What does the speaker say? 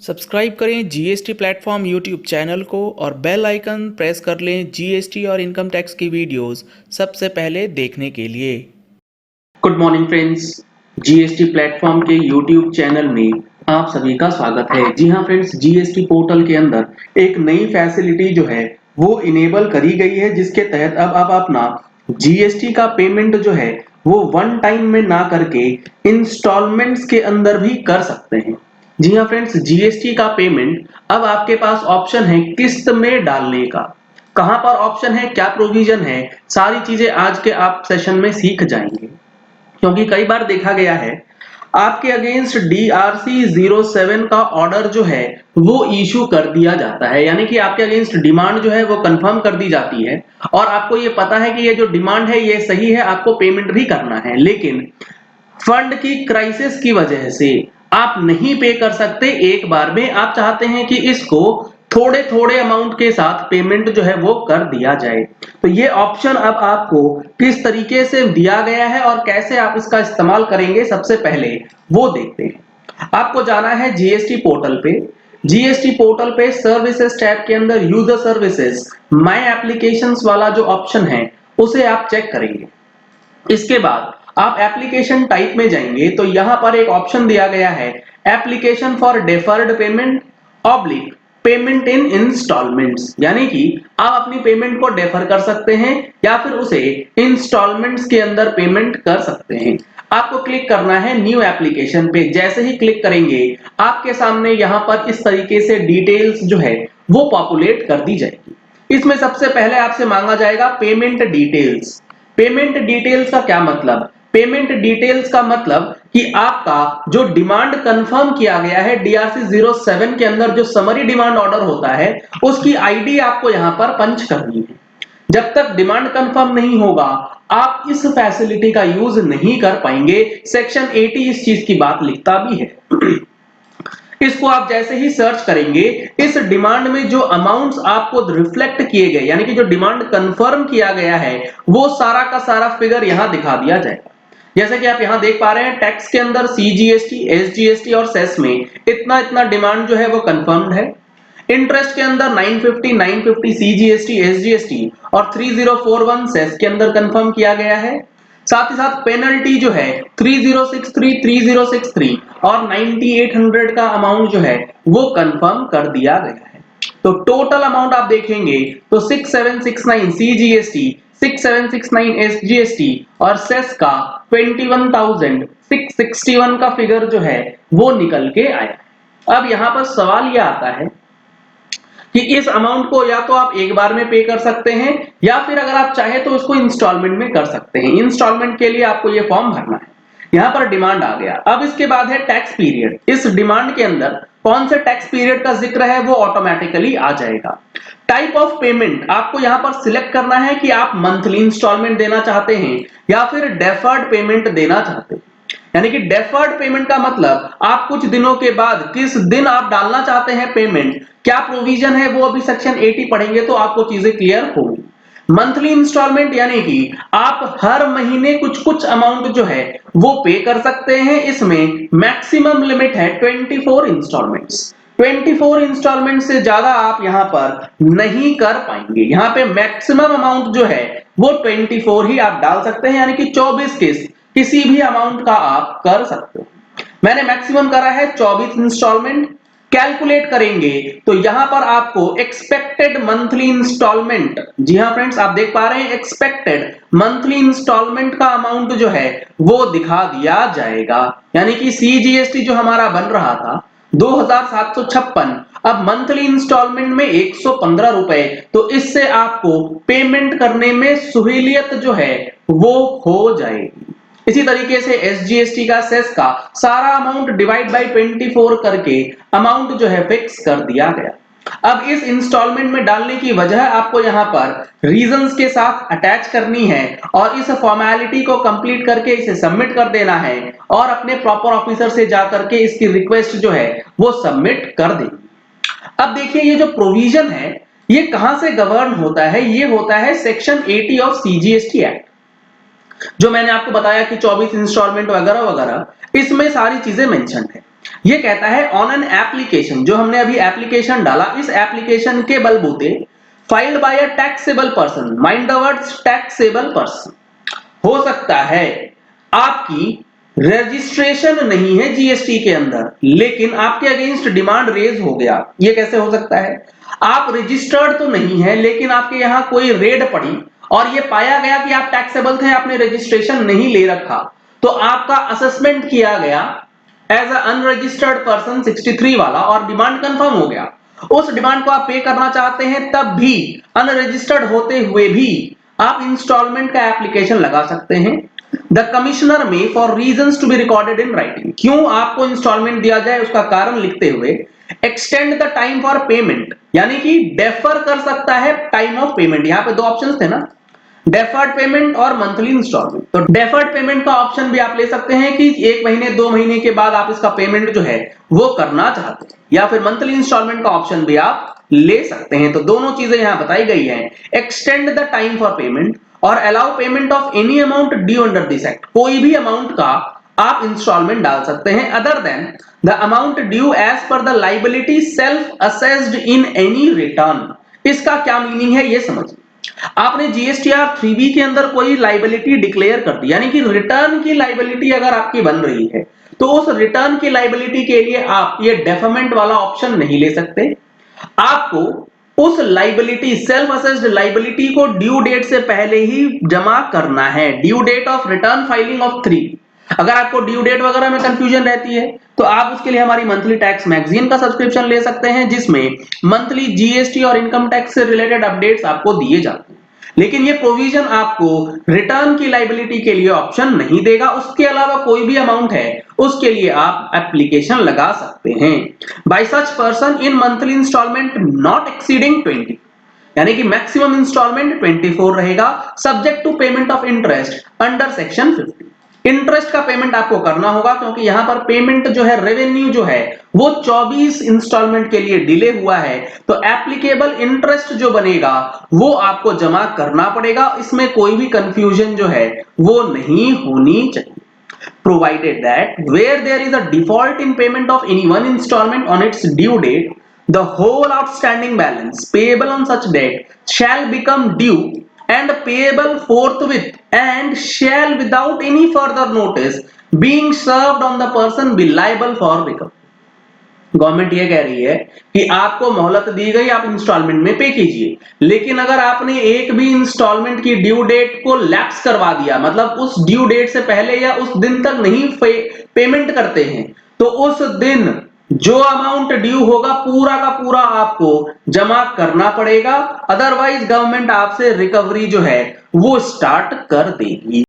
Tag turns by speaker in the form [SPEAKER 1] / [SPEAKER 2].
[SPEAKER 1] Subscribe करें GST platform YouTube channel को और बेल आइकन प्रेस कर लें जीएसटी और इनकम टैक्स की वीडियोस सबसे पहले देखने के लिए।
[SPEAKER 2] Good morning friends, GST platform के यूट्यूब चैनल में आप सभी का स्वागत है। जी हाँ फ्रेंड्स, जीएसटी पोर्टल के अंदर एक नई फैसिलिटी जो है वो इनेबल करी गई है, जिसके तहत अब आप अपना जीएसटी का पेमेंट जो है वो वन टाइम में ना करके इंस्टॉलमेंट्स के अंदर भी कर सकते हैं। जी हाँ फ्रेंड्स, जीएसटी का पेमेंट अब आपके पास ऑप्शन है किस्त में डालने का। कहां पर ऑप्शन है, क्या प्रोविजन है, सारी चीजें आज के आप सेशन में सीख जाएंगे। क्योंकि कई बार देखा गया है आपके अगेंस्ट DRC 07 का ऑर्डर जो है वो इशू कर दिया जाता है, यानी कि आपके अगेंस्ट डिमांड जो है वो कंफर्म कर दी जाती है और आपको ये पता है कि ये जो डिमांड है ये सही है, आपको पेमेंट भी करना है, लेकिन फंड की क्राइसिस की वजह से आप नहीं पे कर सकते एक बार में। आप चाहते हैं कि इसको थोड़े थोड़े अमाउंट के साथ पेमेंट जो है वो कर दिया जाए। तो ये ऑप्शन अब आपको किस तरीके से दिया गया है और कैसे आप इसका इस्तेमाल करेंगे, सबसे पहले वो देखते हैं। आपको जाना है जीएसटी पोर्टल पे। जीएसटी पोर्टल पे सर्विसेज टैब के अंदर यूजर सर्विसेज माय एप्लीकेशंस वाला जो ऑप्शन है उसे आप चेक करेंगे। इसके बाद आप एप्लीकेशन टाइप में जाएंगे तो यहां पर एक ऑप्शन दिया गया है application for deferred payment oblique payment in instalments, यानी कि आप अपनी पेमेंट को डेफर कर सकते हैं या फिर उसे इंस्टॉलमेंट्स के अंदर पेमेंट कर सकते हैं। आपको क्लिक करना है न्यू एप्लीकेशन पे। जैसे ही क्लिक करेंगे आपके सामने यहां पर इस तरीके से डिटेल्स जो है वो पॉपुलेट कर दी जाएगी। इसमें सबसे पहले आपसे मांगा जाएगा पेमेंट डिटेल्स। पेमेंट डिटेल्स का क्या मतलब? पेमेंट डिटेल्स का मतलब कि आपका जो डिमांड कंफर्म किया गया है DRC 07 के अंदर, जो समरी डिमांड ऑर्डर होता है उसकी आईडी आपको यहां पर पंच करनी है। जब तक डिमांड कंफर्म नहीं होगा आप इस फैसिलिटी का यूज नहीं कर पाएंगे। सेक्शन 80 इस चीज की बात लिखता भी है। इसको आप जैसे ही सर्च करेंगे इस डिमांड में जो अमाउंट्स आपको रिफ्लेक्ट किए गए, यानी कि जो डिमांड कंफर्म किया गया है वो सारा का सारा फिगर यहां दिखा दिया जाएगा। जैसे कि आप यहां देख पा रहे हैं टैक्स के अंदर CGST, SGST और सेस में इतना इतना डिमांड जो है वो कंफर्म्ड है। इंटरेस्ट के अंदर 950 CGST, SGST और 3041 सेस के अंदर कंफर्म किया गया है। साथ ही साथ पेनल्टी जो है 3063 और 9800 का अमाउंट जो है वो कंफर्म कर दिया गया है। तो टोटल अमाउंट आप देखेंगे तो 6769 CGST, 6769 SGST और सेस का 21,661 का फिगर जो है वो निकल के आया। अब यहां पर सवाल यह आता है कि इस अमाउंट को या तो आप एक बार में पे कर सकते हैं या फिर अगर आप चाहे तो उसको इंस्टॉलमेंट में कर सकते हैं। इंस्टॉलमेंट के लिए आपको ये फॉर्म भरना है। यहां पर डिमांड आ गया। अब इसके बाद है टैक्स पीरियड। इस डिमांड के अंदर कौन से टैक्स पीरियड का जिक्र है वो ऑटोमेटिकली आ जाएगा। टाइप ऑफ पेमेंट आपको यहां पर सिलेक्ट करना है कि आप मंथली इंस्टॉलमेंट देना चाहते हैं या फिर डेफर्ड पेमेंट देना चाहते हैं। यानी कि डेफर्ड पेमेंट का मतलब आप कुछ दिनों के बाद किस दिन आप डालना चाहते हैं पेमेंट, क्या प्रोविजन है वो अभी सेक्शन 80 पढ़ेंगे तो आपको चीजें क्लियर होंगी। मंथली इंस्टॉलमेंट यानी कि आप हर महीने कुछ कुछ अमाउंट जो है वो पे कर सकते हैं। इसमें मैक्सिमम लिमिट है 24 इंस्टॉलमेंट्स। 24 इंस्टॉलमेंट से ज्यादा आप यहां पर नहीं कर पाएंगे। यहां पे मैक्सिमम अमाउंट जो है वो 24 ही आप डाल सकते हैं, यानी कि 24 किसी भी अमाउंट का आप कर सकते हो। मैंने मैक्सिमम करा है 24 इंस्टॉलमेंट। कैलकुलेट करेंगे तो यहां पर आपको एक्सपेक्टेड मंथली इंस्टॉलमेंट, जी हां फ्रेंड्स आप देख पा रहे हैं एक्सपेक्टेड मंथली इंस्टॉलमेंट का अमाउंट जो है वो दिखा दिया जाएगा। यानी कि CGST जो हमारा बन रहा था 2756, अब मंथली इंस्टॉलमेंट में 115 रुपए, तो इससे आपको पेमेंट करने में सुहूलियत जो है वो हो जाएगी। इसी तरीके से SGST का, सेस का सारा अमाउंट डिवाइड बाय 24 करके अमाउंट जो है फिक्स कर दिया गया। अब इस इंस्टॉलमेंट में डालने की वजह आपको यहां पर रीजंस के साथ अटैच करनी है और इस फॉर्मेलिटी को कंप्लीट करके इसे सबमिट कर देना है और अपने प्रॉपर ऑफिसर से जाकर के इसकी रिक्वेस्ट जो है वो सबमिट कर देनी। अब देखिए ये जो प्रोविजन है ये कहां से गवर्न होता है, ये होता है सेक्शन 80 ऑफ CGST एक्ट। जो मैंने आपको बताया कि 24 इंस्टॉलमेंट वगैरह वगैरह, इसमें सारी चीजें मेंशन है। ये कहता है ऑन एन एप्लीकेशन, जो हमने अभी एप्लीकेशन डाला, इस एप्लीकेशन के बलबूते filed by a taxable person, mind the words taxable person, हो सकता है आपकी रजिस्ट्रेशन नहीं है जीएसटी के अंदर, लेकिन आपके अगेंस्ट डिमांड रेज हो गया। ये कैसे हो सकता है? आप रजिस्टर्ड तो नहीं है, लेकिन आपके यहां कोई रेड पड़ी और ये पाया गया कि आप टैक्सेबल थे, आपने रजिस्ट्रेशन नहीं ले रखा, तो आपका असेसमेंट किया गया एज अ अनरजिस्टर्ड पर्सन 63 वाला और डिमांड कंफर्म हो गया। उस डिमांड को आप पे करना चाहते हैं, तब भी अनरजिस्टर्ड होते हुए भी आप इंस्टॉलमेंट का एप्लीकेशन लगा सकते हैं। The commissioner may for reasons to be recorded in writing, क्यों आपको इंस्टॉलमेंट दिया जाए उसका कारण लिखते हुए, extend the time for payment, यानी कि डेफर कर सकता है टाइम ऑफ पेमेंट। यहां पे दो ऑप्शंस थे ना, डेफर्ड पेमेंट और मंथली इंस्टॉलमेंट। तो डेफर्ड पेमेंट का ऑप्शन भी आप ले सकते हैं कि 1 महीने 2 महीने के बाद आप इसका पेमेंट जो है वो करना चाहते हैं, या फिर मंथली इंस्टॉलमेंट का ऑप्शन भी आप ले सकते हैं। तो दोनों चीजें यहां बताई गई हैं, extend the time for payment और allow payment of any amount due under this act, कोई भी अमाउंट का आप इंस्टॉलमेंट डाल सकते हैं other than the amount due as per the liability self assessed in any return. इसका क्या मीनिंग है ये समझिए। आपने जीएसटीआर 3B के अंदर कोई लाइबिलिटी डिक्लेयर कर दी, यानी कि रिटर्न की लाइबिलिटी अगर आपकी बन रही है, तो उस रिटर्न की लाइबिलिटी के लिए आप ये डेफरमेंट वाला ऑप्शन नहीं ले सकते। आपको उस लाइबिलिटी, सेल्फ असेस्ड लाइबिलिटी को ड्यू डेट से पहले ही जमा करना है, due date of return filing of 3। अगर आपको ड्यू डेट वगैरह में कंफ्यूजन रहती है, तो आप उसके लिए हमारी मंथली टैक्स मैगजीन का सब्सक्रिप्शन ले सकते हैं, जिसमें मंथली जीएसटी और इनकम टैक्स से रिलेटेड अपडेट्स आपको दिए जाते हैं। लेकिन ये प्रोविजन आपको रिटर्न की लाइबिलिटी के लिए ऑप्शन नहीं देगा, उसके अलावा कोई भी अमाउंट है उसके लिए आप एप्लीकेशन लगा सकते हैं। By such person in monthly instalment not exceeding 20, यानी कि मैक्सिमम इंस्टॉलमेंट 24 रहेगा, subject to payment of interest under section 50। Interest का पेमेंट आपको करना होगा, क्योंकि यहां पर पेमेंट जो है, रेवेन्यू जो है वो 24 इंस्टॉलमेंट के लिए डिले हुआ है, तो एप्लीकेबल इंटरेस्ट जो बनेगा वो आपको जमा करना पड़ेगा। इसमें कोई भी कंफ्यूजन जो है वो नहीं होनी चाहिए। Provided that where there is a default in payment of any one installment on its due date, the whole outstanding balance payable on such date shall become due and payable forthwith, and shall without any further notice being served on the person be liable for recovery। Government ये कह रही है कि आपको मोहलत दी गई, आप instalment में पे कीजिए, लेकिन अगर आपने एक भी इंस्टॉलमेंट की ड्यू डेट को लैप्स करवा दिया, मतलब उस ड्यू डेट से पहले या उस दिन तक नहीं पेमेंट करते हैं, तो उस दिन जो अमाउंट ड्यू होगा पूरा का पूरा आपको जमा करना पड़ेगा, अदरवाइज गवर्नमेंट आपसे रिकवरी जो है वो स्टार्ट कर देगी।